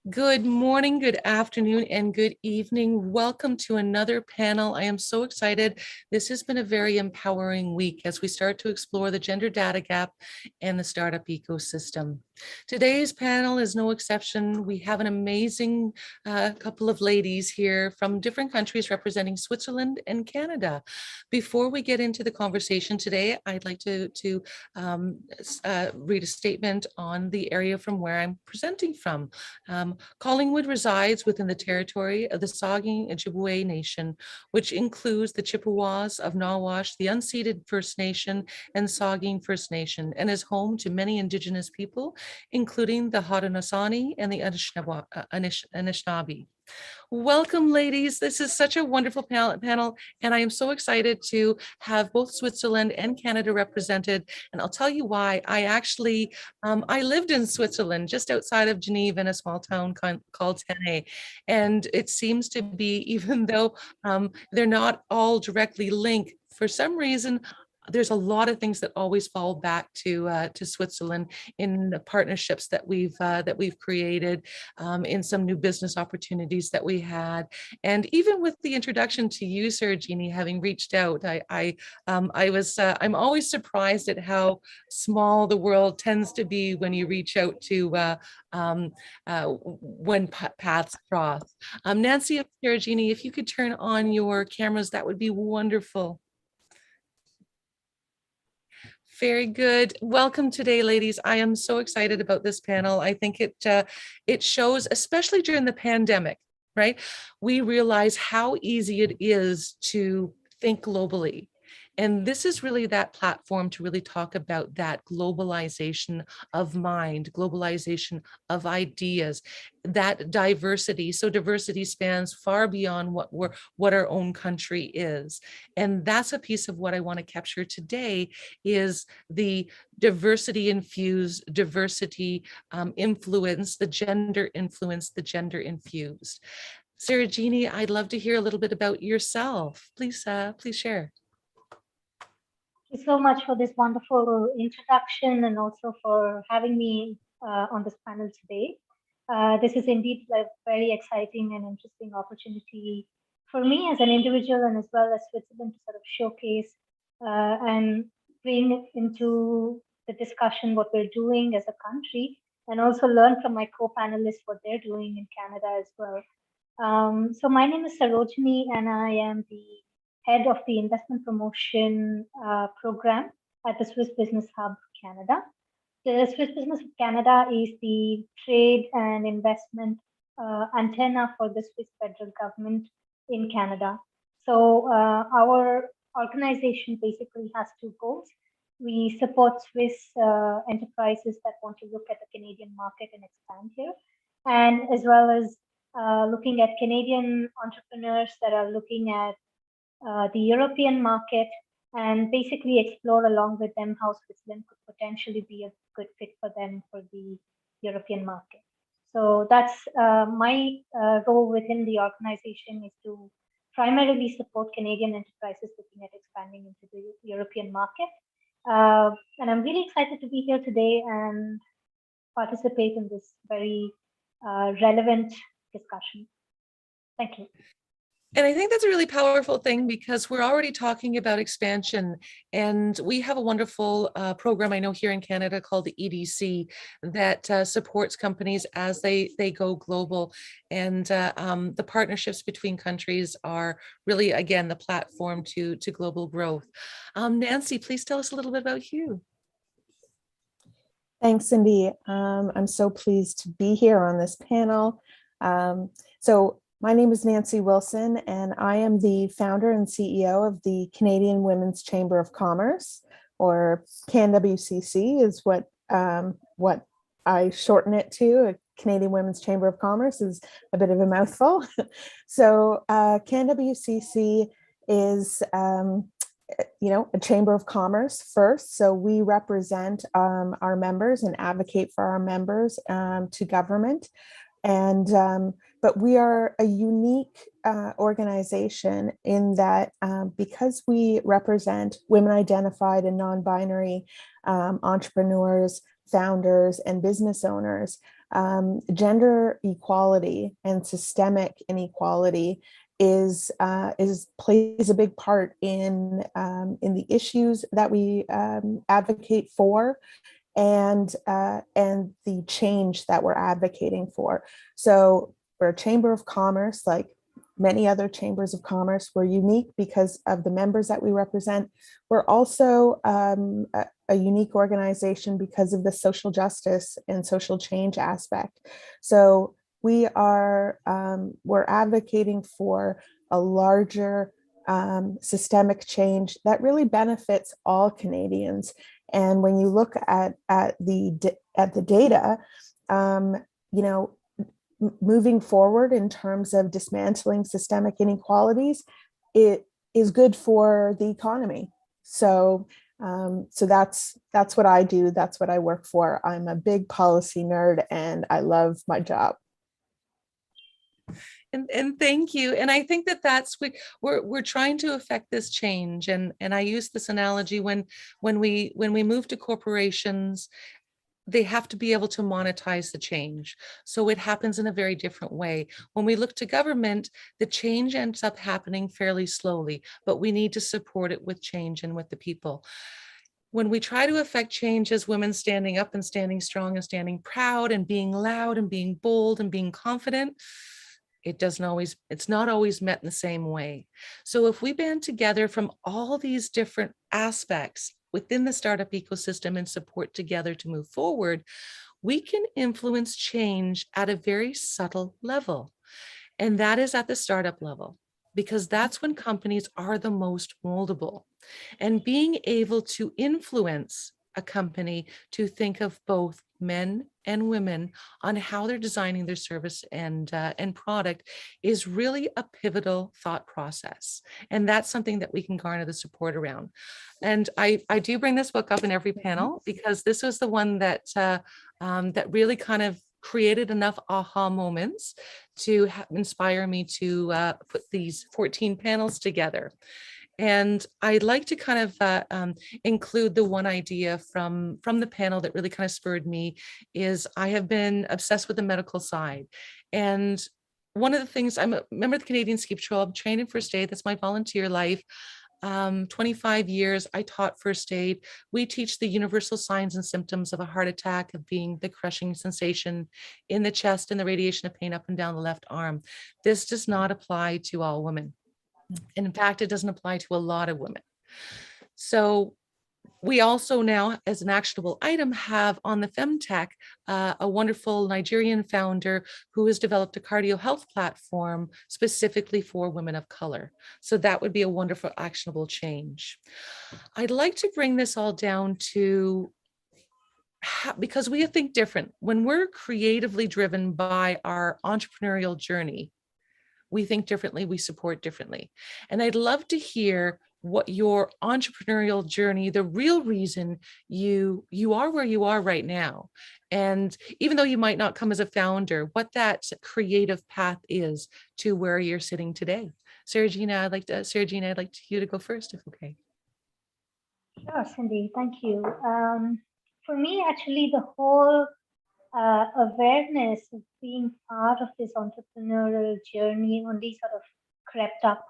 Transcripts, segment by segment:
Good morning, good afternoon, and good evening. Welcome to another panel. I am so excited. This has been a very empowering week as we start to explore the gender data gap and the startup ecosystem. Today's panel is no exception. We have an amazing couple of ladies here from different countries representing Switzerland and Canada. Before we get into the conversation today, I'd like to read a statement on the area from where I'm presenting from. Collingwood resides within the territory of the Saugeen Ojibwe Nation, which includes the Chippewas of Nawash, the unceded First Nation, and Saugeen First Nation, and is home to many Indigenous people, including the Haudenosaunee and the Anishinaabe. Welcome, ladies. This is such a wonderful panel, and I am so excited to have both Switzerland and Canada represented. And I'll tell you why. I lived in Switzerland, just outside of Geneva, in a small town called Tannay. And it seems to be, even though they're not all directly linked, for some reason, there's a lot of things that always fall back to Switzerland in the partnerships that we've created, in some new business opportunities that we had, and even with the introduction to you, Sarah Jeannie, having reached out, I'm always surprised at how small the world tends to be when you reach out to when paths cross. Nancy and Sarah Jeannie, if you could turn on your cameras, that would be wonderful. Very good. Welcome today, ladies. I am so excited about this panel. I think it shows, especially during the pandemic, right? We realize how easy it is to think globally. And this is really that platform to really talk about that globalization of mind, globalization of ideas, that diversity. So diversity spans far beyond what our own country is. And that's a piece of what I want to capture today, is the diversity infused, diversity influence, the gender influence, the gender infused. Sarah Jeannie, I'd love to hear a little bit about yourself. Please share. Thank you so much for this wonderful introduction and also for having me on this panel today. This is indeed a very exciting and interesting opportunity for me as an individual and as well as Switzerland to sort of showcase and bring into the discussion what we're doing as a country, and also learn from my co-panelists what they're doing in Canada as well. So my name is Sarojini, and I am the head of the investment promotion program at the Swiss Business Hub Canada. The Swiss Business Hub Canada is the trade and investment antenna for the Swiss federal government in Canada. So our organization basically has two goals. We support Swiss enterprises that want to look at the Canadian market and expand here, and as well as looking at Canadian entrepreneurs that are looking at the European market, and basically explore along with them how Switzerland could potentially be a good fit for them for the European market. So that's my role within the organization, is to primarily support Canadian enterprises looking at expanding into the European market. And I'm really excited to be here today and participate in this very relevant discussion. Thank you. And I think that's a really powerful thing, because we're already talking about expansion, and we have a wonderful program, I know, here in Canada called the EDC, that supports companies as they go global. And the partnerships between countries are really, again, the platform to global growth. Nancy, please tell us a little bit about you. Thanks, Cindy. I'm so pleased to be here on this panel. My name is Nancy Wilson, and I am the founder and CEO of the Canadian Women's Chamber of Commerce, or CanWCC is what I shorten it to. Canadian Women's Chamber of Commerce is a bit of a mouthful. So CanWCC is a chamber of commerce first. So we represent our members and advocate for our members to government. And but we are a unique organization in that because we represent women identified and non-binary entrepreneurs, founders, and business owners, gender equality and systemic inequality plays a big part in the issues that we advocate for, and the change that we're advocating for. So we're a chamber of commerce, like many other chambers of commerce. We're unique because of the members that we represent. We're also a unique organization because of the social justice and social change aspect. So we're advocating for a larger systemic change that really benefits all Canadians. And when you look at the data, moving forward in terms of dismantling systemic inequalities, it is good for the economy. So that's what I do. That's what I work for. I'm a big policy nerd and I love my job. And thank you. And I think that's we're trying to affect this change. And I use this analogy when we move to corporations, they have to be able to monetize the change. So it happens in a very different way. When we look to government, the change ends up happening fairly slowly, but we need to support it with change and with the people. When we try to affect change as women standing up and standing strong and standing proud and being loud and being bold and being confident, it's not always met in the same way. So if we band together from all these different aspects within the startup ecosystem and support together to move forward, we can influence change at a very subtle level. And that is at the startup level, because that's when companies are the most moldable. And being able to influence a company to think of both men and women on how they're designing their service and product is really a pivotal thought process. And that's something that we can garner the support around. And I do bring this book up in every panel because this was the one that that really kind of created enough aha moments to inspire me to put these 14 panels together. And I'd like to kind of include the one idea from the panel that really kind of spurred me is I have been obsessed with the medical side. And one of the things, I'm a member of the Canadian Ski Patrol, I'm trained in first aid, that's my volunteer life. 25 years, I taught first aid. We teach the universal signs and symptoms of a heart attack, of being the crushing sensation in the chest and the radiation of pain up and down the left arm. This does not apply to all women. And in fact, it doesn't apply to a lot of women. So we also now, as an actionable item, have on the Femtech a wonderful Nigerian founder who has developed a cardio health platform specifically for women of color. So that would be a wonderful actionable change. I'd like to bring this all down to because we think different. When we're creatively driven by our entrepreneurial journey, we think differently, we support differently. And I'd love to hear what your entrepreneurial journey, the real reason you are where you are right now. And even though you might not come as a founder, what that creative path is to where you're sitting today. Sarah-Gina, I'd like you to go first, if okay. Sure, Cindy, thank you. For me, actually, the whole awareness of being part of this entrepreneurial journey only sort of crept up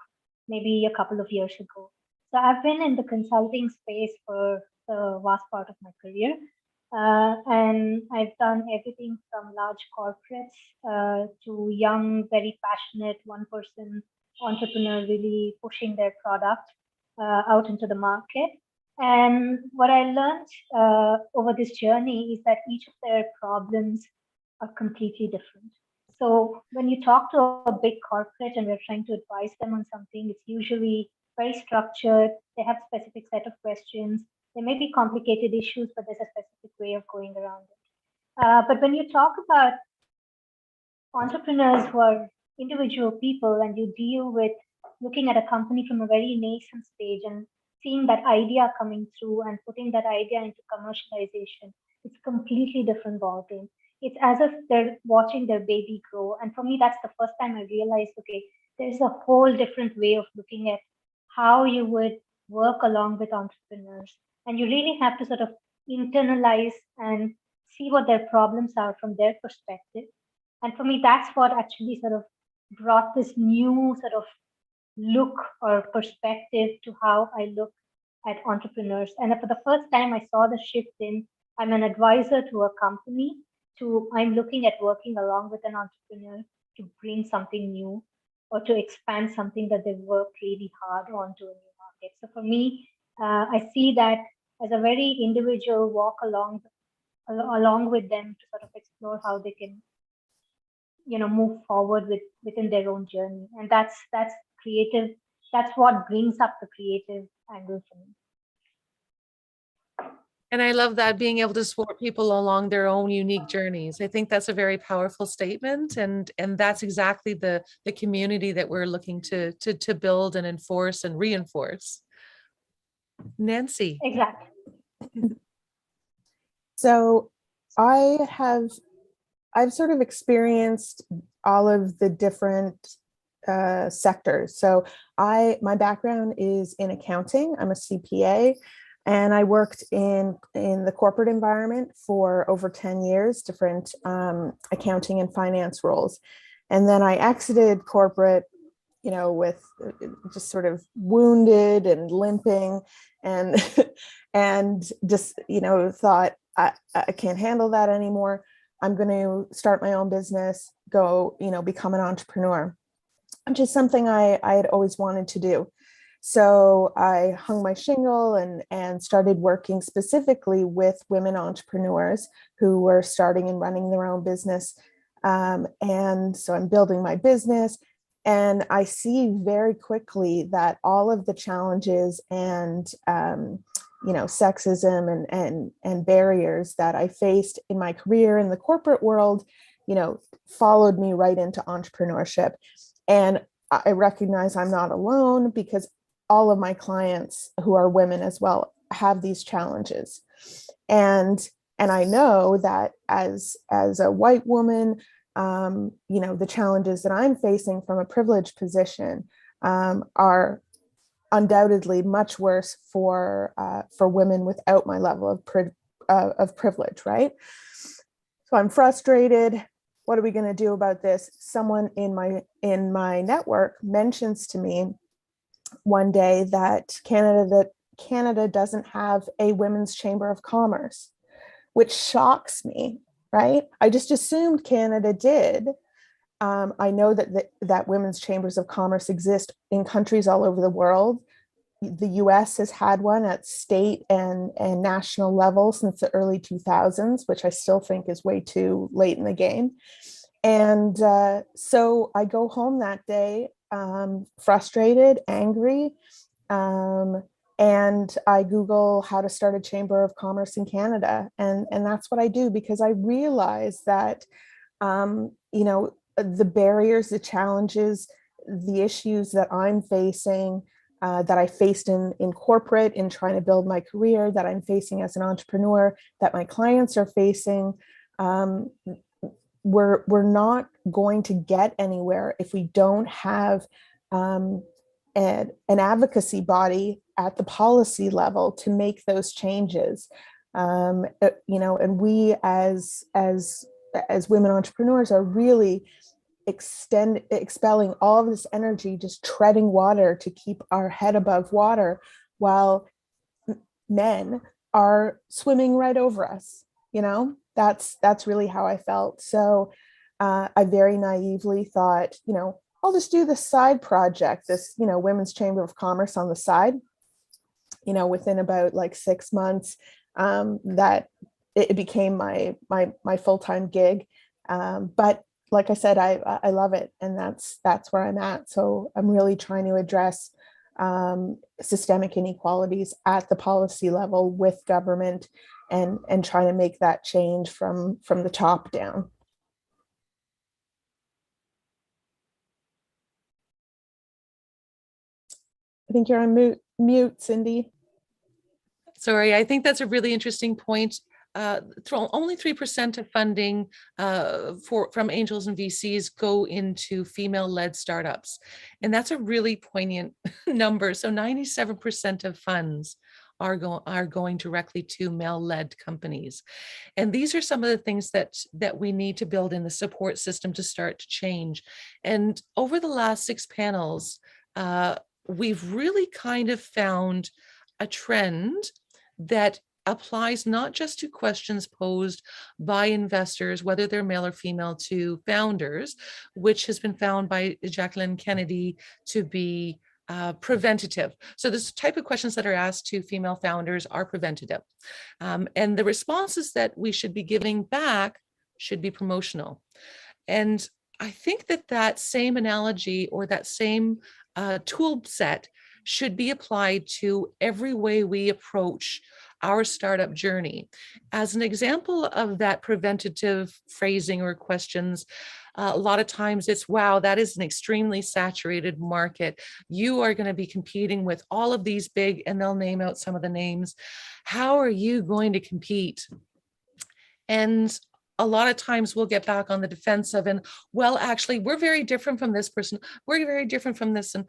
maybe a couple of years ago. So I've been in the consulting space for the vast part of my career. And I've done everything from large corporates to young, very passionate one-person entrepreneur really pushing their product out into the market. And what I learned over this journey is that each of their problems are completely different. So when you talk to a big corporate and we're trying to advise them on something, it's usually very structured. They have a specific set of questions. There may be complicated issues, but there's a specific way of going around it. But when you talk about entrepreneurs who are individual people and you deal with looking at a company from a very nascent stage and seeing that idea coming through and putting that idea into commercialization, it's a completely different ballgame. It's as if they're watching their baby grow. And for me, that's the first time I realized, okay, there's a whole different way of looking at how you would work along with entrepreneurs. And you really have to sort of internalize and see what their problems are from their perspective. And for me, that's what actually sort of brought this new sort of look or perspective to how I look at entrepreneurs. And for the first time, I saw the shift in I'm an advisor to a company, to I'm looking at working along with an entrepreneur to bring something new or to expand something that they've worked really hard on to a new market. So for me, I see that as a very individual walk along with them to sort of explore how they can move forward within their own journey. And that's creative. That's what brings up the creative angle for me. And I love that, being able to support people along their own unique journeys. I think that's a very powerful statement, and that's exactly the community that we're looking to build and enforce and reinforce. Nancy. Exactly. So I've sort of experienced all of the different sectors. So my background is in accounting. I'm a CPA, and I worked in the corporate environment for over 10 years, different accounting and finance roles. And then I exited corporate, with just sort of wounded and limping, and and just thought I can't handle that anymore. I'm going to start my own business, go, become an entrepreneur, which is something I had always wanted to do. So I hung my shingle and started working specifically with women entrepreneurs who were starting and running their own business. And so I'm building my business, and I see very quickly that all of the challenges and sexism and barriers that I faced in my career in the corporate world, followed me right into entrepreneurship. And I recognize I'm not alone, because all of my clients who are women as well have these challenges. And I know that as a white woman, the challenges that I'm facing from a privileged position are undoubtedly much worse for women without my level of privilege, right? So I'm frustrated. What are we going to do about this? Someone in my network mentions to me one day that Canada doesn't have a women's chamber of commerce, which shocks me, right? I just assumed Canada did. I know that women's chambers of commerce exist in countries all over the world. The US has had one at state and national level since the early 2000s, which I still think is way too late in the game. And so I go home that day, frustrated, angry, and I Google how to start a chamber of commerce in Canada. And that's what I do, because I realize that, the barriers, the challenges, the issues that I'm facing, that I faced in corporate, in trying to build my career, that I'm facing as an entrepreneur, that my clients are facing, we're not going to get anywhere if we don't have an advocacy body at the policy level to make those changes. And we as women entrepreneurs are really expelling all of this energy, just treading water to keep our head above water, while men are swimming right over us. That's really how I felt. So I very naively thought, I'll just do this side project, this, Women's Chamber of Commerce on the side. Within about like 6 months, that it became my full-time gig. But like I said, I love it, and that's where I'm at. So I'm really trying to address systemic inequalities at the policy level with government, and trying to make that change from the top down. I think you're on mute, Cindy. Sorry, I think that's a really interesting point. Only 3% of funding from angels and VCs go into female-led startups. And that's a really poignant number. So 97% of funds are going directly to male-led companies. And these are some of the things that we need to build in the support system to start to change. And over the last 6 panels, we've really kind of found a trend that applies not just to questions posed by investors, whether they're male or female, to founders, which has been found by Jacqueline Kennedy to be preventative. So this type of questions that are asked to female founders are preventative. And the responses that we should be giving back should be promotional. And I think that same analogy or that same tool set should be applied to every way we approach our startup journey. As an example of that preventative phrasing or questions, a lot of times it's, wow, that is an extremely saturated market. You are going to be competing with all of these big, and they'll name out some of the names. How are you going to compete? And a lot of times we'll get back on the defensive and, well, actually, we're very different from this person. We're very different from this. And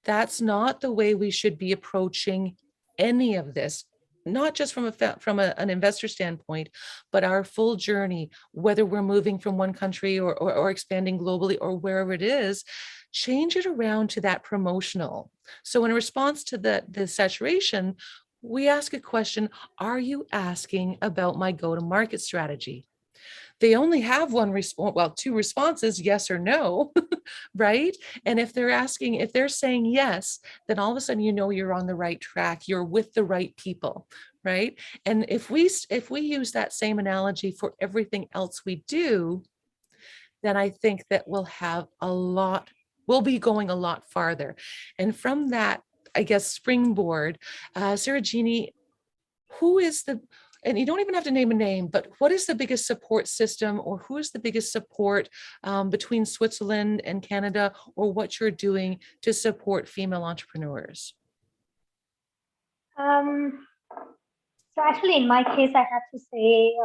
that's not the way we should be approaching any of this, not just from an investor standpoint, but our full journey, whether we're moving from one country or expanding globally or wherever it is, change it around to that promotional. So in response to the saturation, we ask a question, are you asking about my go-to-market strategy? They only have one response, well, 2 responses, yes or no, right? And if they're saying yes, then all of a sudden, you know, you're on the right track, you're with the right people, right? And if we use that same analogy for everything else we do, then I think that we'll be going a lot farther. And from that, I guess, springboard, Sarojini, and you don't even have to name a name, but what is the biggest support system, or who is the biggest support between Switzerland and Canada, or what you're doing to support female entrepreneurs? So actually, in my case, I have to say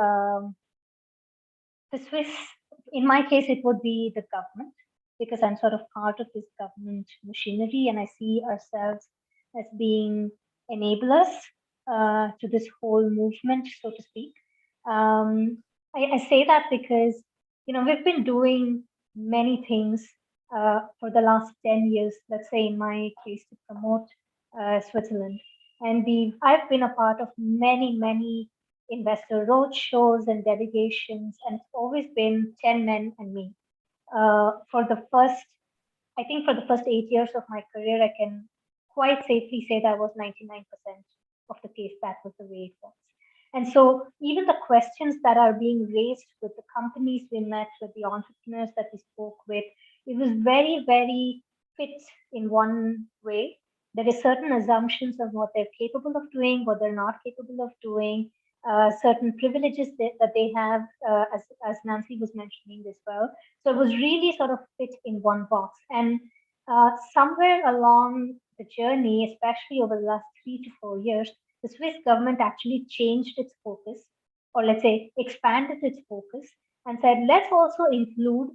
in my case, it would be the government, because I'm sort of part of this government machinery, and I see ourselves as being enablers to this whole movement, so to speak. I say that because, you know, we've been doing many things for the last 10 years, let's say in my case, to promote Switzerland. And I've been a part of many investor roadshows and delegations, and it's always been 10 men and me. For the first 8 years of my career, I can quite safely say that was 99% of the case, that was the way it was. And so even the questions that are being raised with the companies we met, with the entrepreneurs that we spoke with, it was very fit in one way. There is certain assumptions of what they're capable of doing, what they're not capable of doing, certain privileges that they have, as Nancy was mentioning as well. So it was really sort of fit in one box. And somewhere along the journey, especially over the last 3 to 4 years, the Swiss government actually changed its focus, or let's say expanded its focus, and said, let's also include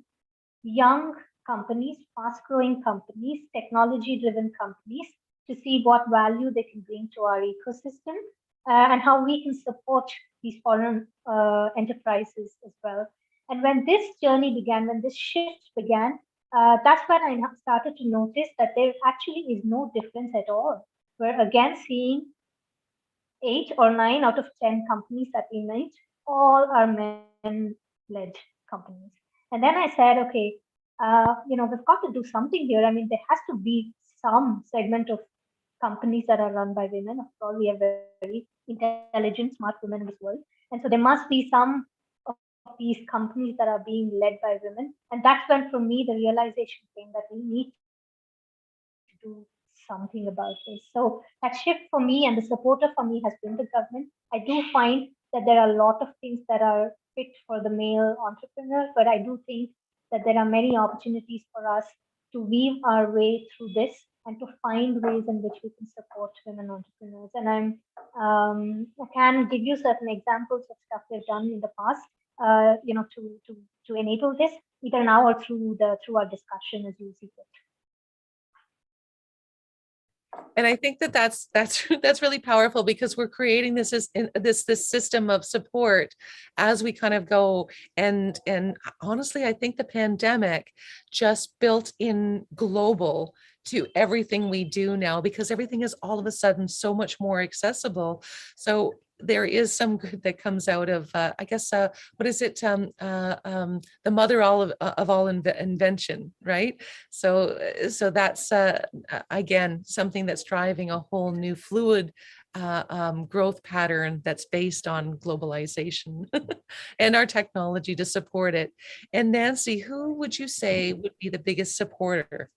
young companies, fast-growing companies, technology-driven companies, to see what value they can bring to our ecosystem, and how we can support these foreign enterprises as well. And when this journey began, when this shift began, that's when I started to notice that there actually is no difference at all. We're again seeing 8 or 9 out of 10 companies that we meet, all are men-led companies. And then I said, okay, we've got to do something here. I mean, there has to be some segment of companies that are run by women. After all, we have very intelligent, smart women in this world. And so there must be some of these companies that are being led by women. And that's when, for me, the realization came that we need to do something about this. So that shift for me, and the supporter for me, has been the government. I do find that there are a lot of things that are fit for the male entrepreneur, but I do think that there are many opportunities for us to weave our way through this and to find ways in which we can support women entrepreneurs. And I can give you certain examples of stuff we've done in the past, to enable this, either now or through our discussion as you see fit. And I think that that's really powerful, because we're creating this system of support as we kind of go. And honestly, I think the pandemic just built in global to everything we do now, because everything is all of a sudden so much more accessible. So there is some good that comes out of, I guess, what is it? The mother of all invention, right? So that's again something that's driving a whole new fluid growth pattern that's based on globalization and our technology to support it. And Nancy, who would you say would be the biggest supporter?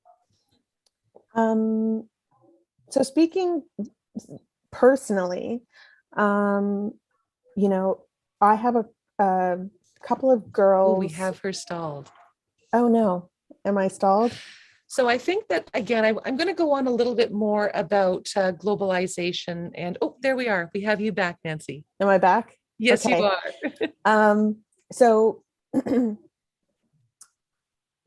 So speaking personally, um, you know, I have a couple of Oh, girls. we have her stalled. Oh no, am I stalled? So I think that, again, I'm going to go on a little bit more about globalization. And oh, there we are. We have you back, Nancy. Am I back? Yes, you Okay. are. So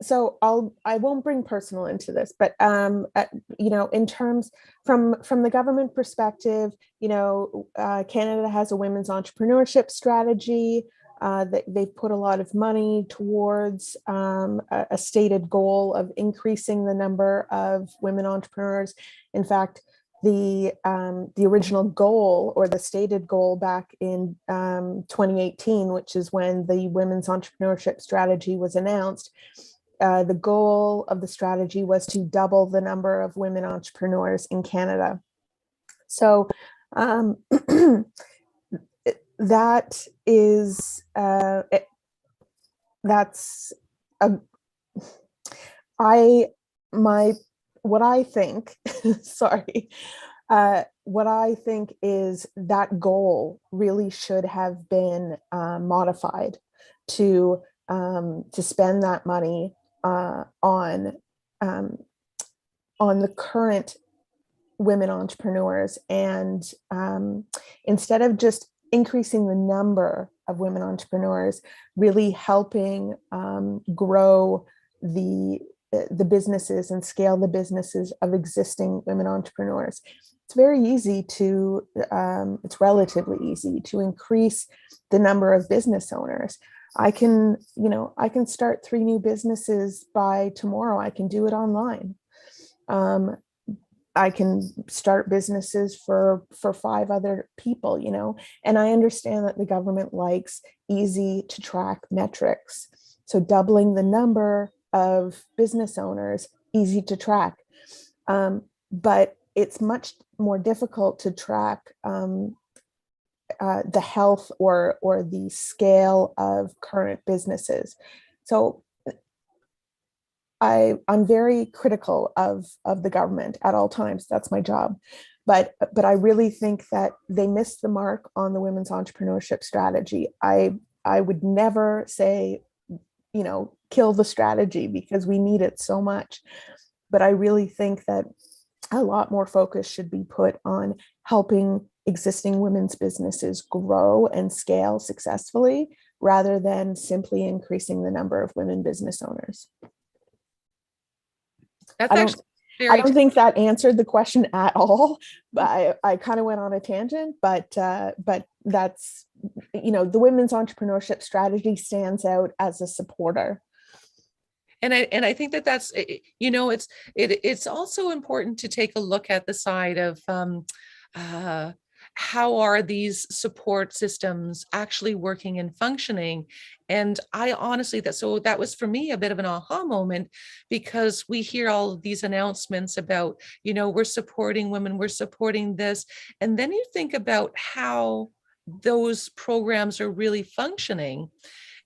so I won't bring personal into this, but you know, in terms from the government perspective, you know, Canada has a women's entrepreneurship strategy that they've put a lot of money towards a stated goal of increasing the number of women entrepreneurs. In fact, the original goal, or the stated goal back in 2018, which is when the women's entrepreneurship strategy was announced, the goal of the strategy was to double the number of women entrepreneurs in Canada. So that is that's a I my what I think sorry what I think is that goal really should have been modified to spend that money on the current women entrepreneurs, and instead of just increasing the number of women entrepreneurs, really helping grow the businesses and scale the businesses of existing women entrepreneurs. It's very easy to, it's relatively easy to increase the number of business owners. I can start 3 new businesses by tomorrow. I can do it online. I can start businesses for 5 other people, you know, and I understand that the government likes easy to track metrics. So doubling the number of business owners, easy to track. But it's much more difficult to track the health or the scale of current businesses. So I'm very critical of the government at all times. That's my job. But I really think that they missed the mark on the women's entrepreneurship strategy. I would never say, you know, kill the strategy, because we need it so much. But I really think that a lot more focus should be put on helping existing women's businesses grow and scale successfully, rather than simply increasing the number of women business owners. That's actually I don't think that answered the question at all, but I kind of went on a tangent, but that's, you know, the women's entrepreneurship strategy stands out as a supporter. And I think that that's, you know, it's also important to take a look at the side of how are these support systems actually working and functioning. And I honestly, that was for me a bit of an aha moment, because we hear all of these announcements about, you know, we're supporting women, we're supporting this. And then you think about how those programs are really functioning.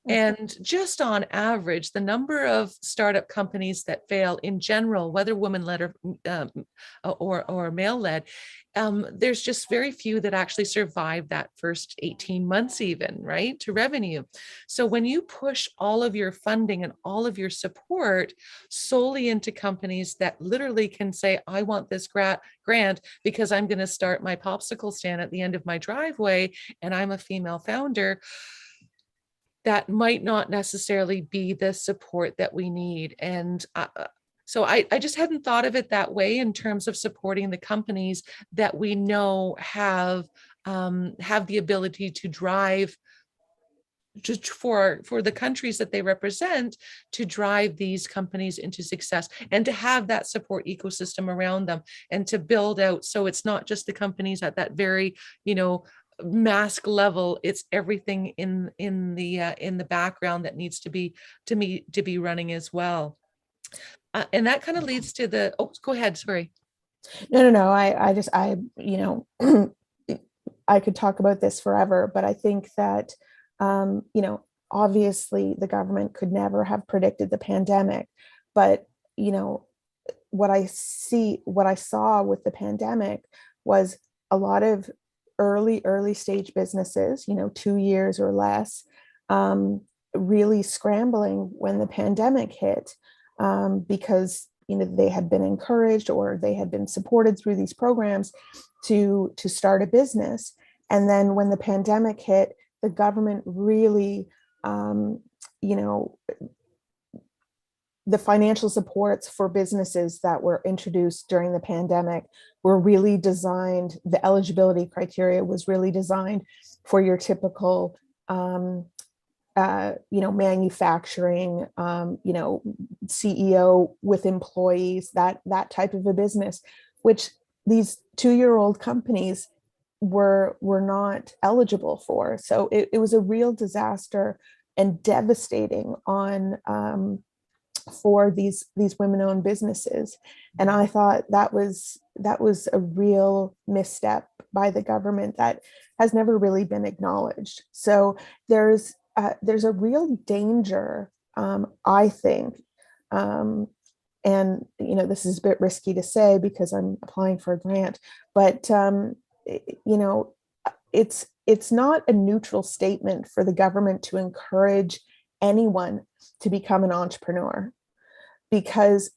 And just on average, the number of startup companies that fail in general, whether woman-led or male-led, there's just very few that actually survive that first 18 months even, right, to revenue. So when you push all of your funding and all of your support solely into companies that literally can say, I want this grant because I'm going to start my popsicle stand at the end of my driveway and I'm a female founder, that might not necessarily be the support that we need. And So I just hadn't thought of it that way in terms of supporting the companies that we know have the ability to drive just for the countries that they represent, to drive these companies into success and to have that support ecosystem around them and to build out. So it's not just the companies at that very, mask level, it's everything in the background that needs to be running as well. And that kind of leads to go ahead, sorry. No. I could talk about this forever, but I think that, obviously the government could never have predicted the pandemic, but, what I saw with the pandemic was a lot of early stage businesses, 2 years or less, really scrambling when the pandemic hit, because they had been encouraged or they had been supported through these programs to start a business. And then when the pandemic hit, the government really, the financial supports for businesses that were introduced during the pandemic were really designed, the eligibility criteria was really designed for your typical manufacturing, CEO with employees, that type of a business, which these 2-year-old companies were not eligible for. So it was a real disaster and devastating on for these women-owned businesses. And I thought that was a real misstep by the government that has never really been acknowledged. So there's a real danger, I think, and this is a bit risky to say because I'm applying for a grant, but it's not a neutral statement for the government to encourage anyone to become an entrepreneur, because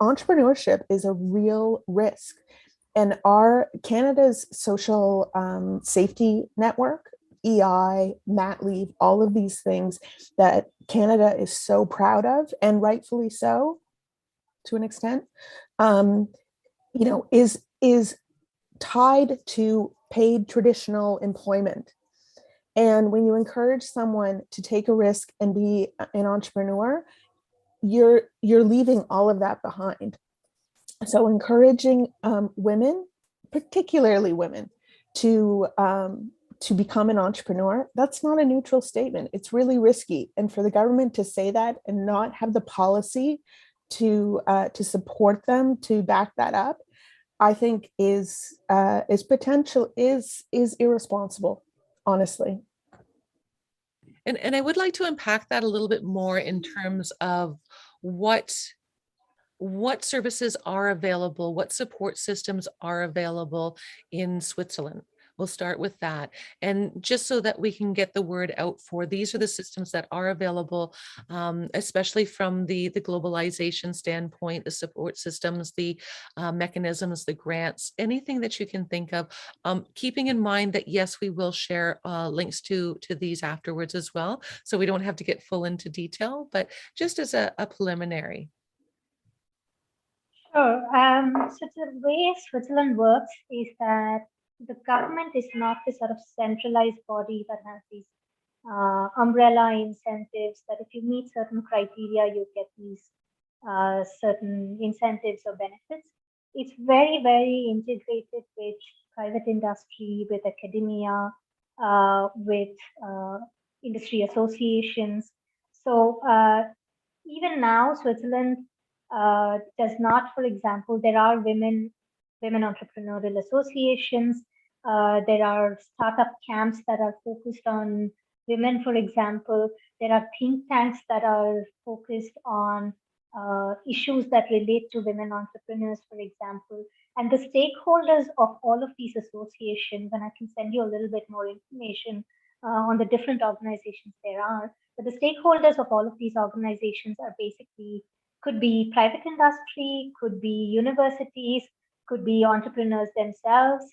entrepreneurship is a real risk. And Canada's social safety network, EI, mat leave, all of these things that Canada is so proud of, and rightfully so, to an extent, is tied to paid traditional employment. And when you encourage someone to take a risk and be an entrepreneur, you're leaving all of that behind. So encouraging women, particularly women, to become an entrepreneur, that's not a neutral statement. It's really risky. And for the government to say that and not have the policy to support them, to back that up, I think is irresponsible, honestly. And I would like to unpack that a little bit more in terms of what services are available, what support systems are available in Switzerland. We'll start with that. And just so that we can get the word out for, these are the systems that are available, especially from the globalization standpoint, the support systems, the mechanisms, the grants, anything that you can think of, keeping in mind that, yes, we will share links to these afterwards as well. So we don't have to get full into detail, but just as a preliminary. Sure. So the way Switzerland works is that the government is not the sort of centralized body that has these umbrella incentives that if you meet certain criteria, you get these certain incentives or benefits. It's very, very integrated with private industry, with academia, with industry associations. So even now, Switzerland does not, for example, there are women entrepreneurial associations. There are startup camps that are focused on women, for example. There are think tanks that are focused on issues that relate to women entrepreneurs, for example. And the stakeholders of all of these associations, and I can send you a little bit more information on the different organizations there are, but the stakeholders of all of these organizations are basically, could be private industry, could be universities, could be entrepreneurs themselves,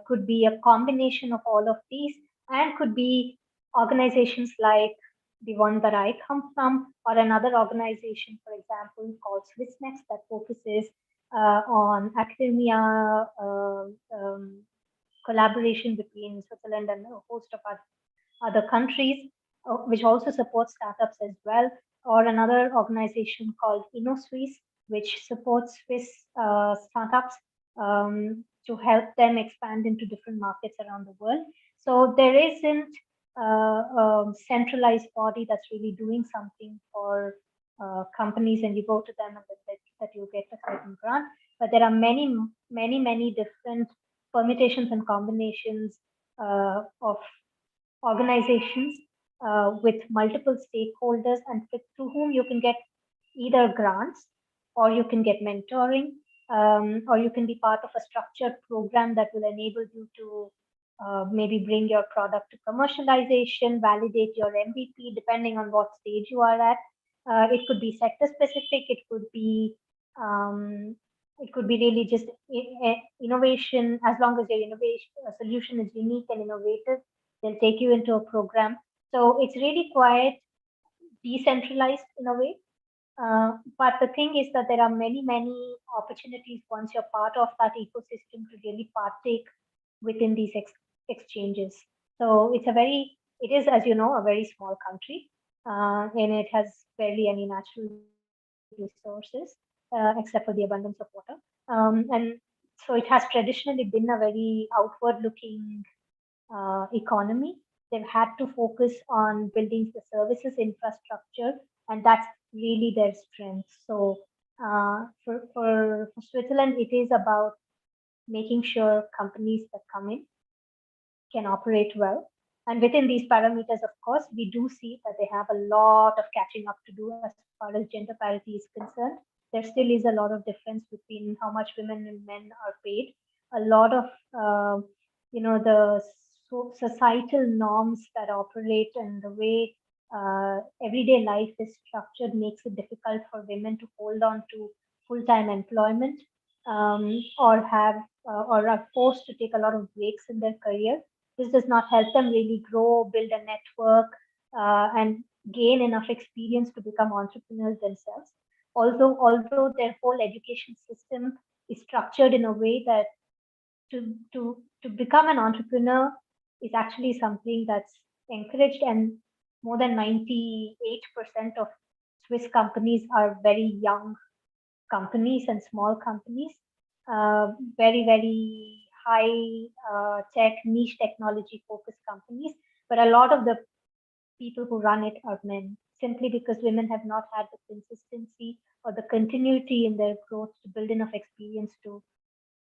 could be a combination of all of these, and could be organizations like the one that I come from, or another organization, for example, called SwissNext, that focuses on academia, collaboration between Switzerland and a host of other countries, which also supports startups as well, or another organization called InnoSwiss, which supports Swiss startups to help them expand into different markets around the world. So there isn't a centralized body that's really doing something for companies, and you go to them and that you get a certain grant. But there are many different permutations and combinations of organizations with multiple stakeholders, and through whom you can get either grants, or you can get mentoring, or you can be part of a structured program that will enable you to maybe bring your product to commercialization, validate your MVP, depending on what stage you are at. It could be sector specific. It could be really just innovation. As long as your innovation solution is unique and innovative, they'll take you into a program. So it's really quite decentralized in a way. But the thing is that there are many opportunities once you're part of that ecosystem to really partake within these exchanges. So it is, as you know, a very small country, and it has barely any natural resources, except for the abundance of water. And so it has traditionally been a very outward-looking economy. They've had to focus on building the services infrastructure, and that's really their strength. So for Switzerland, it is about making sure companies that come in can operate well. And within these parameters, of course, we do see that they have a lot of catching up to do as far as gender parity is concerned. There still is a lot of difference between how much women and men are paid. A lot of, the societal norms that operate and the way everyday life is structured makes it difficult for women to hold on to full-time employment, or are forced to take a lot of breaks in their career. This does not help them really grow, build a network, and gain enough experience to become entrepreneurs themselves. Although their whole education system is structured in a way that to become an entrepreneur is actually something that's encouraged, and more than 98% of Swiss companies are very young companies and small companies, very high tech, niche technology focused companies. But a lot of the people who run it are men, simply because women have not had the consistency or the continuity in their growth to build enough experience to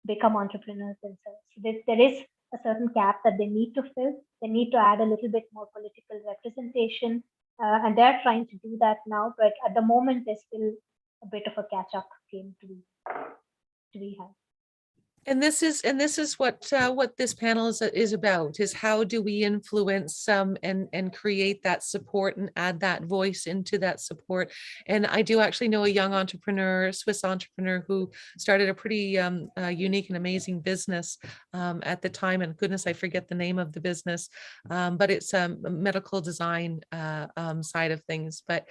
become entrepreneurs themselves. So there is a certain gap that they need to fill. They need to add a little bit more political representation, and they're trying to do that now. But at the moment, there's still a bit of a catch-up game to be had. And this is what this panel is about, is how do we influence and create that support and add that voice into that support. And I do actually know a young entrepreneur, Swiss entrepreneur, who started a pretty unique and amazing business at the time. And goodness, I forget the name of the business, but it's a medical design side of things. But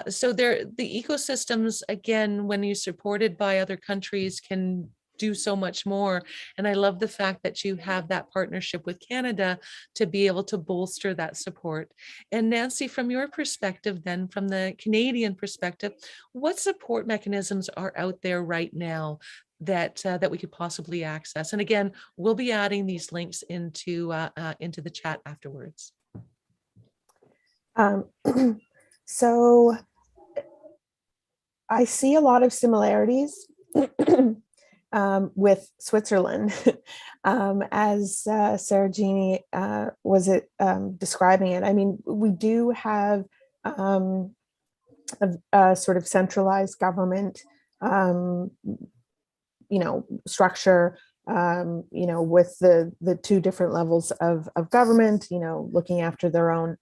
so the ecosystems, again, when you're supported by other countries, can do so much more. And I love the fact that you have that partnership with Canada to be able to bolster that support. And Nancy, from your perspective, then from the Canadian perspective, what support mechanisms are out there right now that we could possibly access? And again, we'll be adding these links into the chat afterwards. So I see a lot of similarities with Switzerland, as Sarojini was describing it. I mean, we do have a sort of centralized government, structure, with the two different levels of government, looking after their own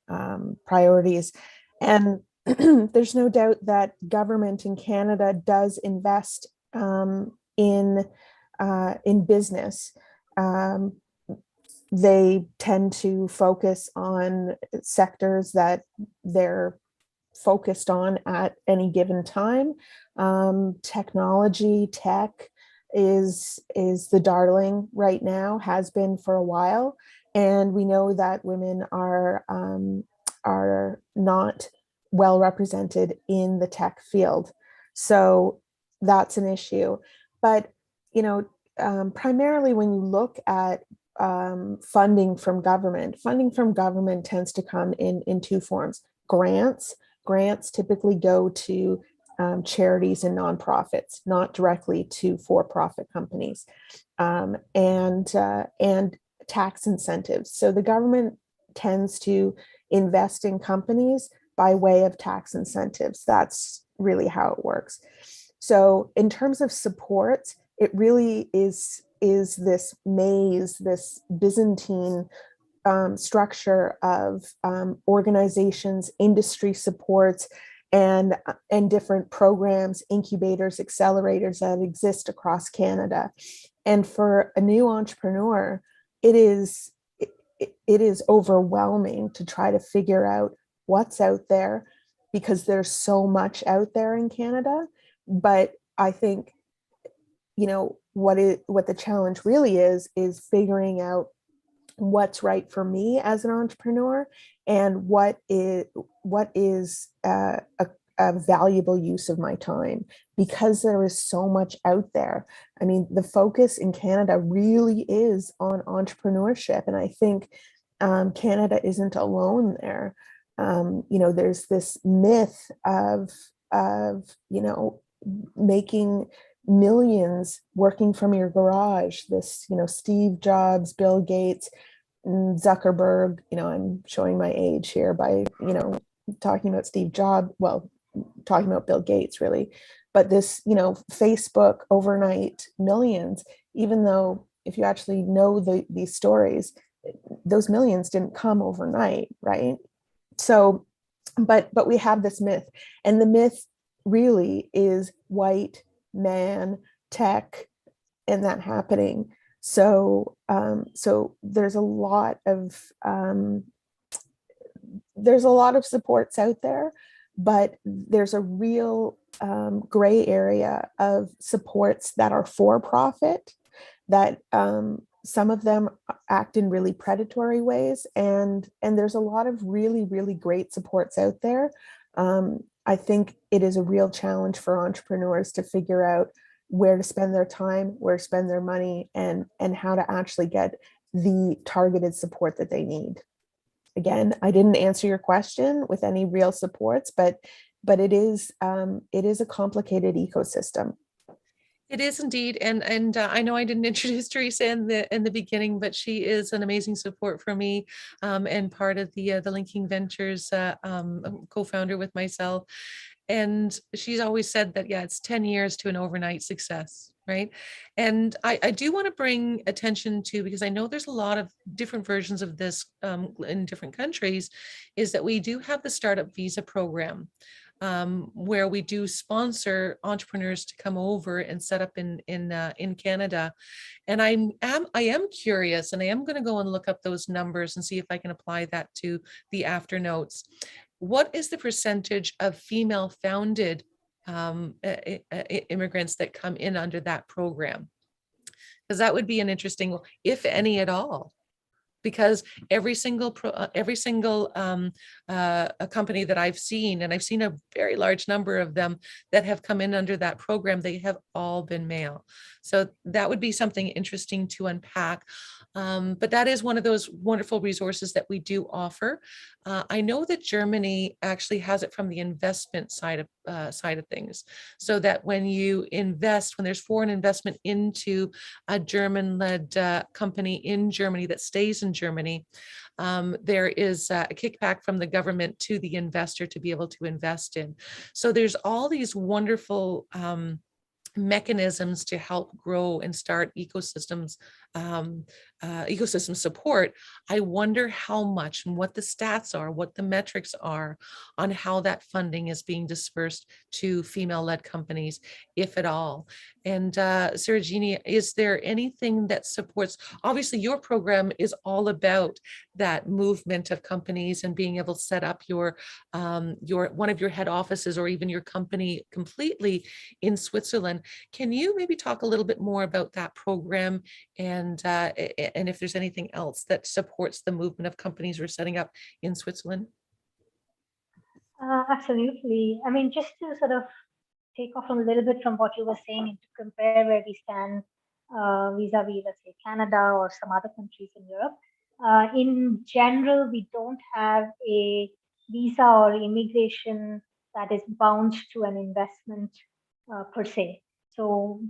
priorities. And there's no doubt that government in Canada does invest in business. They tend to focus on sectors that they're focused on at any given time. Technology, tech is the darling right now, has been for a while, and we know that women are not well represented in the tech field. So that's an issue. But primarily when you look at funding from government tends to come in two forms. Grants typically go to charities and nonprofits, not directly to for-profit companies, and tax incentives. So the government tends to invest in companies by way of tax incentives. That's really how it works. So in terms of support, it really is this maze, this Byzantine structure of organizations, industry supports, and different programs, incubators, accelerators that exist across Canada. And for a new entrepreneur, it is overwhelming to try to figure out what's out there, because there's so much out there in Canada. But I think, what the challenge really is figuring out what's right for me as an entrepreneur, and what is a valuable use of my time, because there is so much out there. I mean, the focus in Canada really is on entrepreneurship, and I think Canada isn't alone there. There's this myth of making millions working from your garage. This, Steve Jobs, Bill Gates, Zuckerberg, I'm showing my age here by, talking about Steve Jobs, well, talking about Bill Gates really, but this, Facebook overnight millions, even though if you actually know these stories, those millions didn't come overnight, right? So, but we have this myth, and the myth really is white man tech and that happening. So there's a lot of supports out there, but there's a real gray area of supports that are for profit, that some of them act in really predatory ways, and there's a lot of really, really great supports out there. I think it is a real challenge for entrepreneurs to figure out where to spend their time, where to spend their money, and how to actually get the targeted support that they need. Again, I didn't answer your question with any real supports, but it is a complicated ecosystem. It is indeed, and I know I didn't introduce Teresa in the beginning, but she is an amazing support for me, and part of the Linking Ventures co-founder with myself. And she's always said that, yeah, it's 10 years to an overnight success, right? And I do want to bring attention to, because I know there's a lot of different versions of this in different countries, is that we do have the Startup Visa program. Where we do sponsor entrepreneurs to come over and set up in Canada. And I am curious, and I am going to go and look up those numbers and see if I can apply that to the after notes. What is the percentage of female founded immigrants that come in under that program? Because that would be an interesting, if any at all. Because every single a company that I've seen, and I've seen a very large number of them that have come in under that program, they have all been male. So that would be something interesting to unpack. But that is one of those wonderful resources that we do offer. I know that Germany actually has it from the investment side of things, so that when you invest, when there's foreign investment into a German-led company in Germany that stays in Germany, there is a kickback from the government to the investor to be able to invest in. So there's all these wonderful mechanisms to help grow and start ecosystems, ecosystem support. I wonder how much and what the stats are, what the metrics are on how that funding is being dispersed to female-led companies, if at all. And Sarajini, is there anything that supports, obviously your program is all about that movement of companies and being able to set up your one of your head offices or even your company completely in Switzerland. Can you maybe talk a little bit more about that program and if there's anything else that supports the movement of companies we're setting up in Switzerland? Absolutely. I mean, just to sort of take off a little bit from what you were saying and to compare where we stand vis-a-vis, let's say, Canada or some other countries in Europe. In general, we don't have a visa or immigration that is bound to an investment per se. So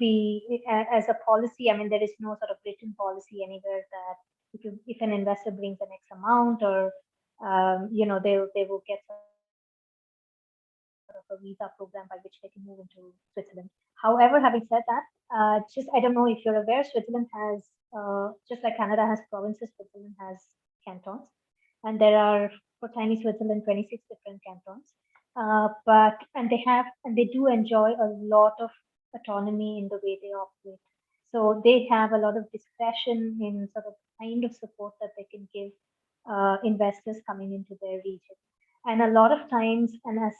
as a policy, I mean, there is no sort of written policy anywhere that if an investor brings an X amount or, they will get a visa program by which they can move into Switzerland. However, having said that, I don't know if you're aware, Switzerland has, just like Canada has provinces, Switzerland has cantons. And there are, for tiny Switzerland, 26 different cantons. And they do enjoy a lot of autonomy in the way they operate. So they have a lot of discretion in sort of kind of support that they can give investors coming into their region. And a lot of times, and as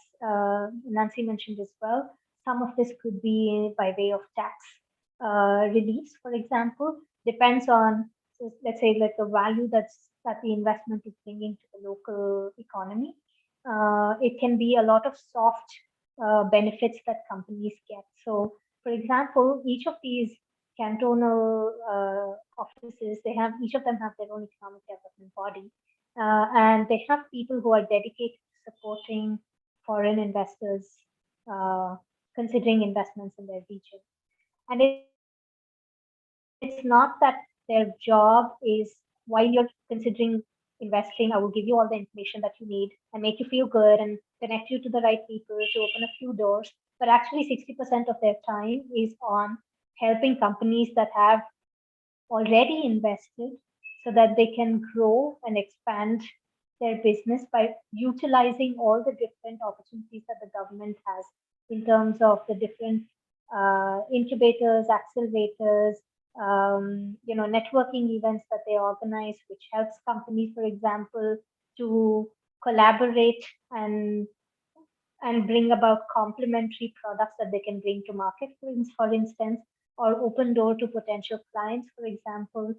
Nancy mentioned as well, some of this could be by way of tax reliefs, for example, depends on, so let's say, like the value that the investment is bringing to the local economy. It can be a lot of soft benefits that companies get. So, for example, each of these cantonal offices, each of them have their own economic development body. And they have people who are dedicated to supporting foreign investors considering investments in their region. And it's not that their job is, while you're considering investing, I will give you all the information that you need and make you feel good and connect you to the right people to open a few doors. But actually 60% of their time is on helping companies that have already invested so that they can grow and expand their business by utilizing all the different opportunities that the government has in terms of the different incubators, accelerators, networking events that they organize, which helps companies, for example, to collaborate and bring about complementary products that they can bring to market, for instance, or open door to potential clients, for example.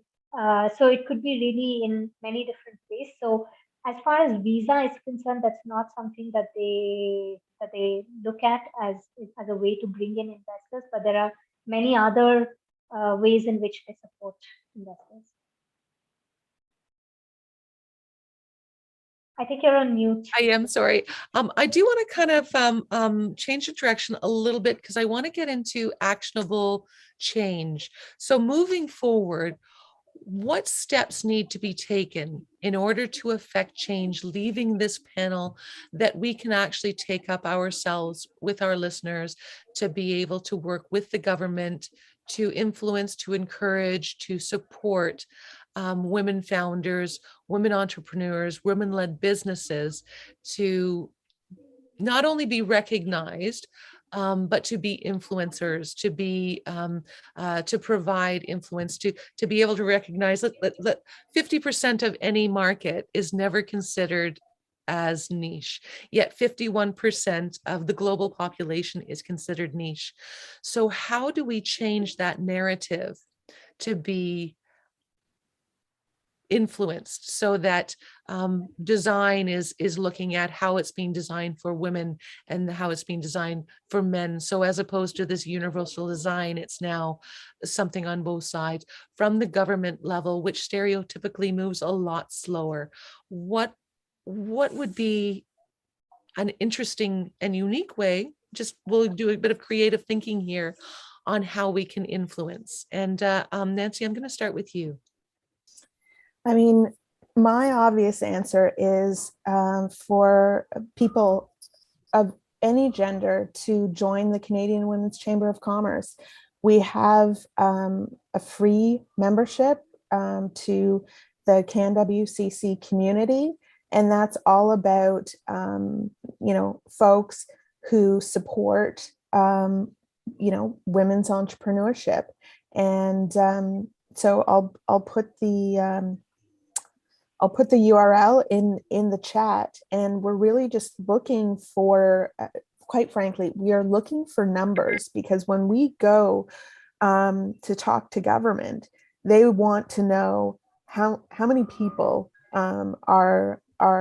So it could be really in many different ways. So as far as visa is concerned, that's not something that they look at as a way to bring in investors, but there are many other ways in which they support investors. I think you're on mute. I am sorry. I do want to kind of change the direction a little bit because I want to get into actionable change. So moving forward, what steps need to be taken in order to affect change, leaving this panel, that we can actually take up ourselves with our listeners to be able to work with the government to influence, to encourage, to support women founders, women entrepreneurs, women-led businesses to not only be recognized, but to be influencers, to be to provide influence, to be able to recognize that 50% of any market is never considered as niche, yet 51% of the global population is considered niche. So how do we change that narrative to be influenced so that design is looking at how it's being designed for women and how it's being designed for men? So as opposed to this universal design, it's now something on both sides from the government level, which stereotypically moves a lot slower. What would be an interesting and unique way, just we'll do a bit of creative thinking here on how we can influence? And Nancy, I'm going to start with you. I mean, my obvious answer is for people of any gender to join the Canadian Women's Chamber of Commerce. We have a free membership to the CanWCC community, and that's all about, folks who support women's entrepreneurship. And so I'll put the URL in the chat, and we're really just looking for, quite frankly, we are looking for numbers, because when we go to talk to government, they want to know how many people are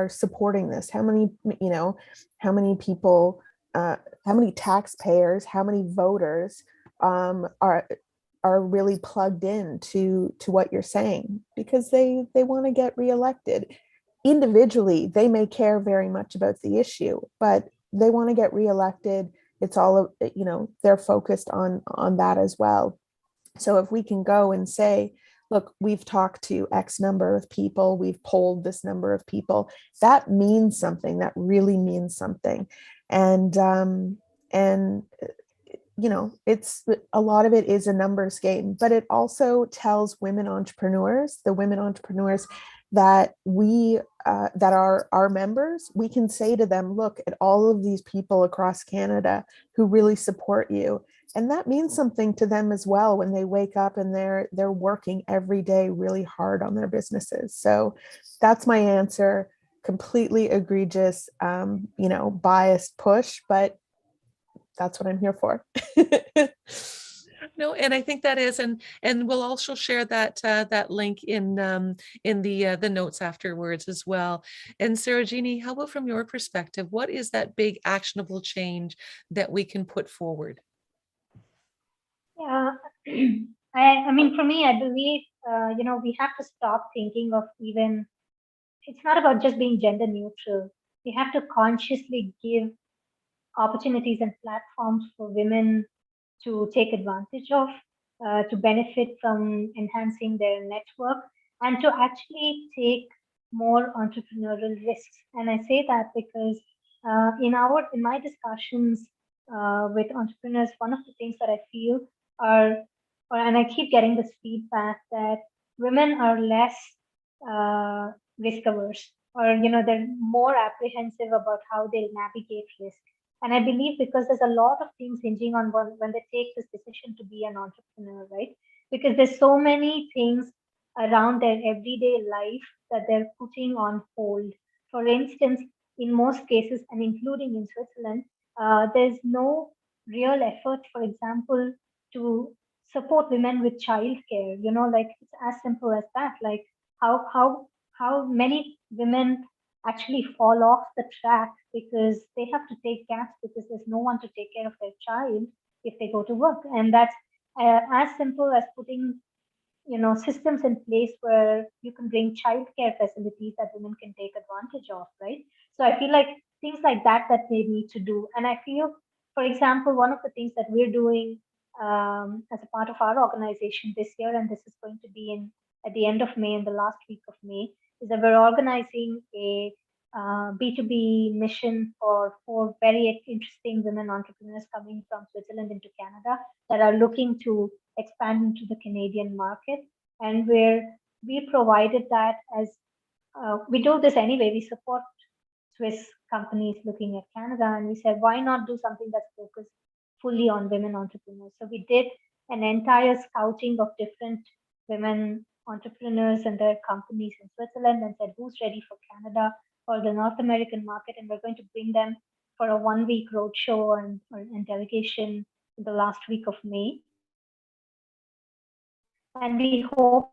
supporting this, how many people, how many taxpayers, how many voters are really plugged in to what you're saying, because they want to get reelected. Individually, they may care very much about the issue, but they want to get reelected. It's all, they're focused on that as well. So if we can go and say, look, we've talked to X number of people, we've polled this number of people, that means something. That really means something. And it's, a lot of it is a numbers game, but it also tells the women entrepreneurs that that are our members, we can say to them, look at all of these people across Canada who really support you. And that means something to them as well when they wake up and they're working every day really hard on their businesses. So that's my answer. Completely egregious, biased push, but that's what I'm here for. No, and I think that is, and we'll also share that that link in the notes afterwards as well. And Sarojini, how about from your perspective, what is that big actionable change that we can put forward? Yeah, I mean, for me, I believe, we have to stop thinking of even, it's not about just being gender neutral. We have to consciously give opportunities and platforms for women to take advantage of, to benefit from enhancing their network, and to actually take more entrepreneurial risks. And I say that because in my discussions with entrepreneurs, one of the things that I feel are, and I keep getting this feedback, that women are less risk averse, or they're more apprehensive about how they'll navigate risk. And I believe because there's a lot of things hinging on when they take this decision to be an entrepreneur, right? Because there's so many things around their everyday life that they're putting on hold. For instance, in most cases, and including in Switzerland, there's no real effort, for example, to support women with childcare. Like it's as simple as that. Like how many women actually fall off the track because they have to take gaps because there's no one to take care of their child if they go to work. And that's as simple as putting systems in place where you can bring childcare facilities that women can take advantage of, right? So I feel like things like that they need to do. And I feel, for example, one of the things that we're doing as a part of our organization this year, and this is going to be at the end of May, in the last week of May, is that we're organizing a B2B mission for 4 very interesting women entrepreneurs coming from Switzerland into Canada that are looking to expand into the Canadian market. And where we provided that as we do this anyway, we support Swiss companies looking at Canada, and we said, why not do something that's focused fully on women entrepreneurs? So we did an entire scouting of different women entrepreneurs and their companies in Switzerland and said, who's ready for Canada or the North American market? And we're going to bring them for a 1-week roadshow and delegation in the last week of May. And we hope,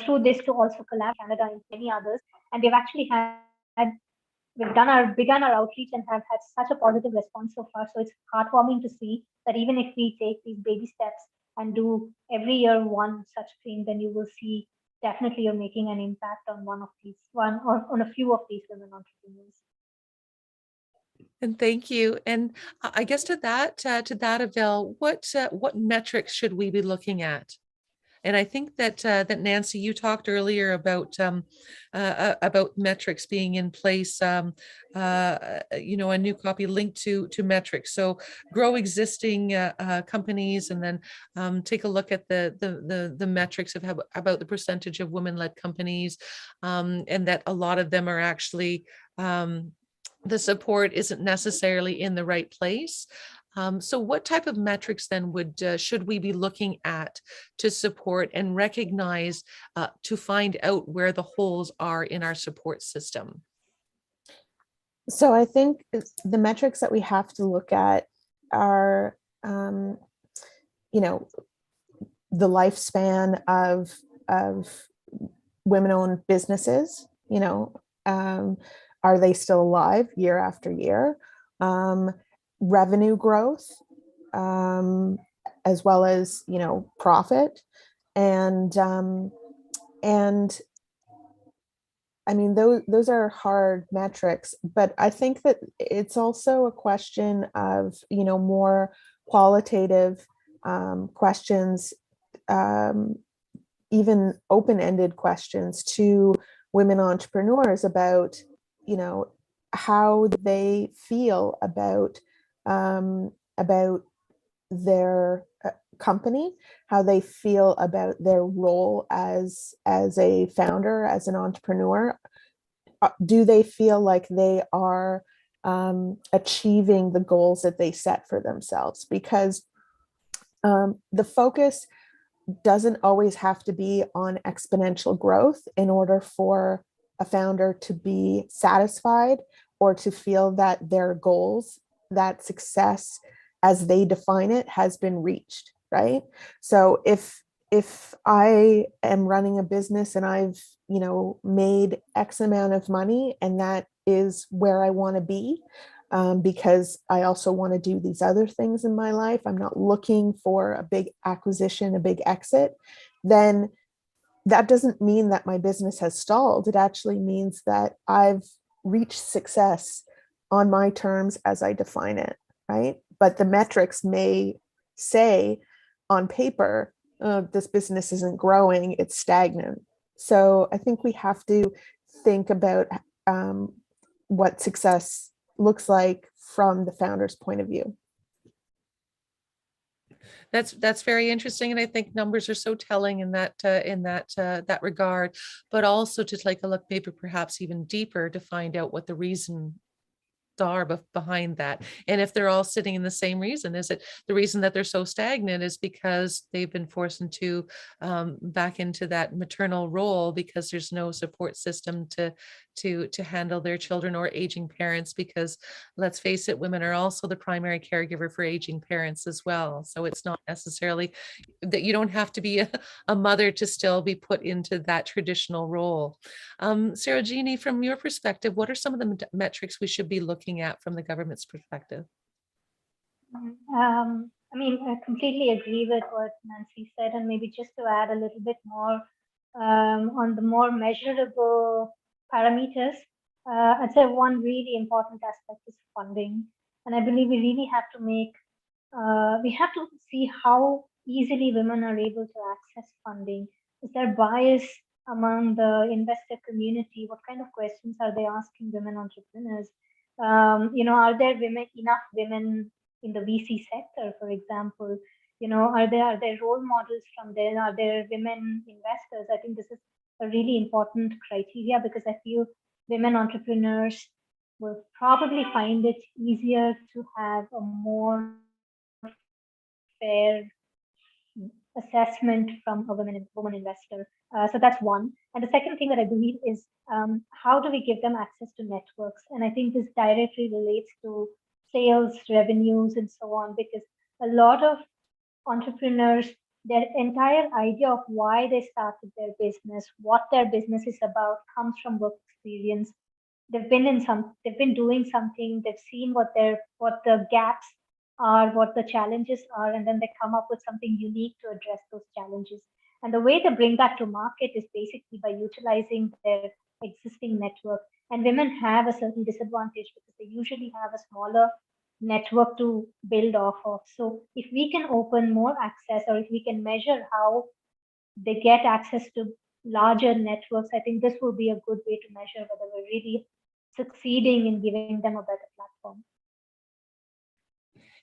through this to also collab Canada and many others. And we've actually begun our outreach and have had such a positive response so far. So it's heartwarming to see that even if we take these baby steps and do every year one such thing, then you will see definitely you're making an impact on one or on a few of these women entrepreneurs. And thank you. And I guess to that, Avel, what metrics should we be looking at? And I think that Nancy, you talked earlier about metrics being in place. A new copy linked to metrics. So grow existing companies, and then take a look at the metrics of about the percentage of women-led companies, and that a lot of them are actually the support isn't necessarily in the right place. So what type of metrics then should we be looking at to support and recognize to find out where the holes are in our support system? So I think the metrics that we have to look at are, you know, the lifespan of women-owned businesses. You know, are they still alive year after year? Revenue growth, as well as, you know, profit, and I mean, those are hard metrics, but I think that it's also a question of, you know, more qualitative questions, even open-ended questions to women entrepreneurs about, you know, how they feel about their company, how they feel about their role as a founder, as an entrepreneur. Do they feel like they are achieving the goals that they set for themselves? Because the focus doesn't always have to be on exponential growth in order for a founder to be satisfied or to feel that their goals, that success as they define it, has been reached, right? So if I am running a business and I've, you know, made X amount of money and that is where I want to be, because I also want to do these other things in my life, I'm not looking for a big acquisition, a big exit, then that doesn't mean that my business has stalled. It actually means that I've reached success on my terms as I define it, right? But the metrics may say on paper, this business isn't growing, it's stagnant. So I think we have to think about what success looks like from the founder's point of view. That's very interesting, and I think numbers are so telling in that regard. But also to take a look, maybe perhaps even deeper, to find out what the reason are behind that, and if they're all sitting in the same reason. Is it the reason that they're so stagnant is because they've been forced into back into that maternal role because there's no support system to handle their children, or aging parents, because let's face it, women are also the primary caregiver for aging parents as well. So it's not necessarily that you don't have to be a mother to still be put into that traditional role. Sarojini, from your perspective, what are some of the metrics we should be looking at from the government's perspective? I mean, I completely agree with what Nancy said, and maybe just to add a little bit more on the more measurable parameters, I'd say one really important aspect is funding. And I believe we really have to we have to see how easily women are able to access funding. Is there bias among the investor community? What kind of questions are they asking women entrepreneurs? You know, are there enough women in the VC sector, for example? You know, are there role models from there? Are there women investors? I think this is a really important criteria, because I feel women entrepreneurs will probably find it easier to have a more fair assessment from a woman investor. So that's one. And the second thing that I believe is how do we give them access to networks? And I think this directly relates to sales, revenues, and so on, because a lot of entrepreneurs, their entire idea of why they started their business, what their business is about, comes from work experience. They've been doing something, they've seen what the gaps are, what the challenges are, and then they come up with something unique to address those challenges. And the way to bring that to market is basically by utilizing their existing network. And women have a certain disadvantage because they usually have a smaller network to build off of. So if we can open more access, or if we can measure how they get access to larger networks, I think this will be a good way to measure whether we're really succeeding in giving them a better platform.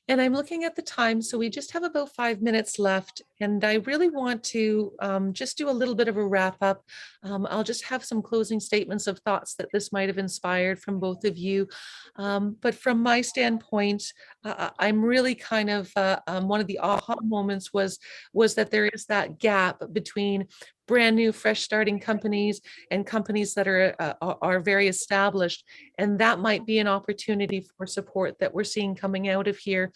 And I'm looking at the time, so we just have about 5 minutes left. And I really want to just do a little bit of a wrap up. I'll just have some closing statements of thoughts that this might have inspired from both of you. But from my standpoint, I'm really kind of one of the aha moments was that there is that gap between brand new, fresh starting companies and companies that are very established. And that might be an opportunity for support that we're seeing coming out of here.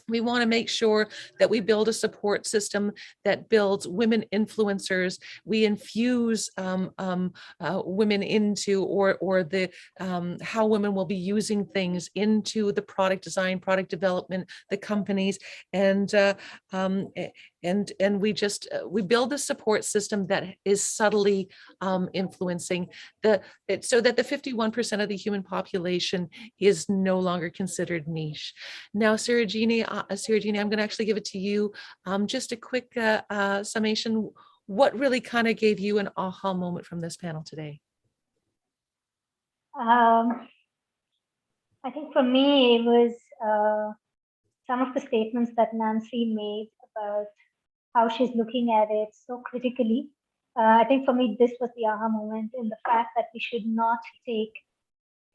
We want to make sure that we build a support system that builds women influencers. We infuse women into or the how women will be using things into the product design, product development, the companies, and and we build a support system that is subtly influencing so that the 51% of the human population is no longer considered niche. Now, Sarojini, I'm going to actually give it to you. Just a quick summation. What really kind of gave you an aha moment from this panel today? I think for me, it was some of the statements that Nancy made about how she's looking at it so critically. I think for me, this was the aha moment in the fact that we should not take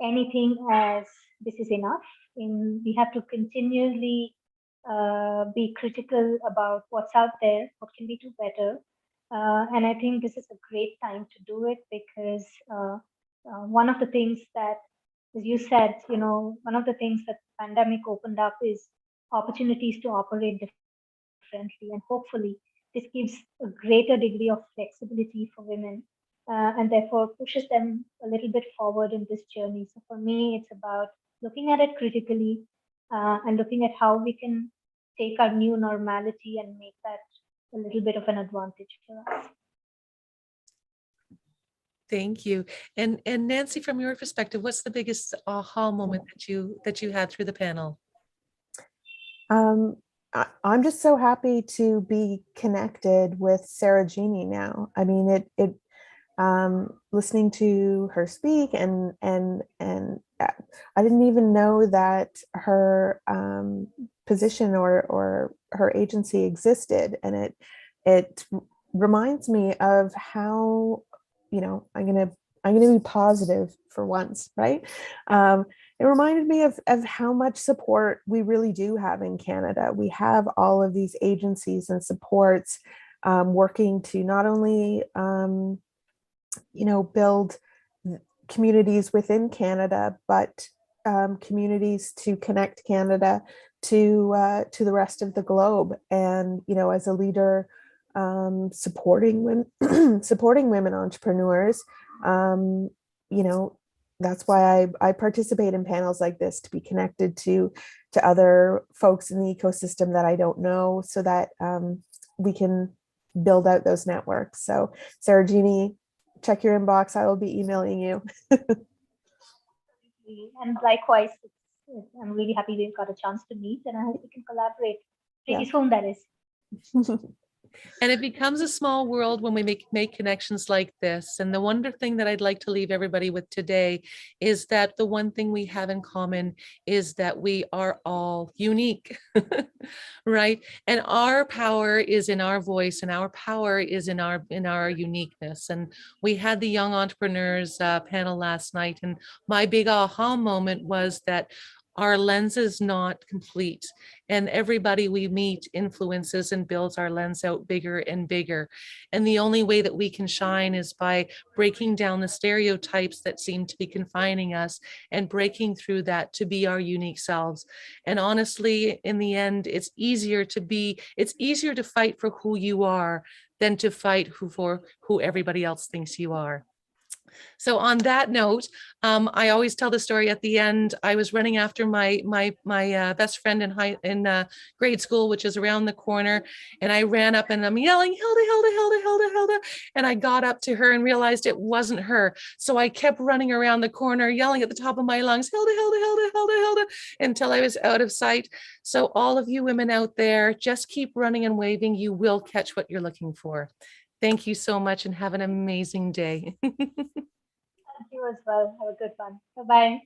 anything as this is enough. We have to continually be critical about what's out there, what can we do better. And I think this is a great time to do it because one of the things that, as you said, one of the things that the pandemic opened up is opportunities to operate differently. And hopefully this gives a greater degree of flexibility for women and therefore pushes them a little bit forward in this journey. So for me, it's about looking at it critically and looking at how we can take our new normality and make that a little bit of an advantage for us. Thank you. And Nancy, from your perspective, what's the biggest aha moment that you had through the panel? I'm just so happy to be connected with Sarojini now. I mean, listening to her speak and I didn't even know that her position or her agency existed, and it reminds me of how, I'm gonna be positive for once, right? It reminded me of how much support we really do have in Canada. We have all of these agencies and supports working to not only build communities within Canada, but communities to connect Canada to the rest of the globe. And as a leader, supporting women entrepreneurs, that's why I participate in panels like this, to be connected to other folks in the ecosystem that I don't know, so that we can build out those networks. So Sarojini, check your inbox. I will be emailing you. And likewise, I'm really happy we got a chance to meet, and I hope we can collaborate pretty soon, that is. And it becomes a small world when we make connections like this. And the wonderful thing that I'd like to leave everybody with today is that the one thing we have in common is that we are all unique, right? And our power is in our voice, and our power is in our uniqueness. And we had the Young Entrepreneurs panel last night, and my big aha moment was that our lens is not complete, and everybody we meet influences and builds our lens out bigger and bigger. And the only way that we can shine is by breaking down the stereotypes that seem to be confining us and breaking through that to be our unique selves. And honestly, in the end, it's easier to fight for who you are than to fight for who everybody else thinks you are. So on that note, I always tell the story at the end. I was running after my best friend in grade school, which is around the corner, and I ran up and I'm yelling, Hilda, Hilda, Hilda, Hilda, Hilda, and I got up to her and realized it wasn't her. So I kept running around the corner, yelling at the top of my lungs, Hilda, Hilda, Hilda, Hilda, Hilda, until I was out of sight. So all of you women out there, just keep running and waving. You will catch what you're looking for. Thank you so much and have an amazing day. Thank you as well. Have a good one. Bye-bye.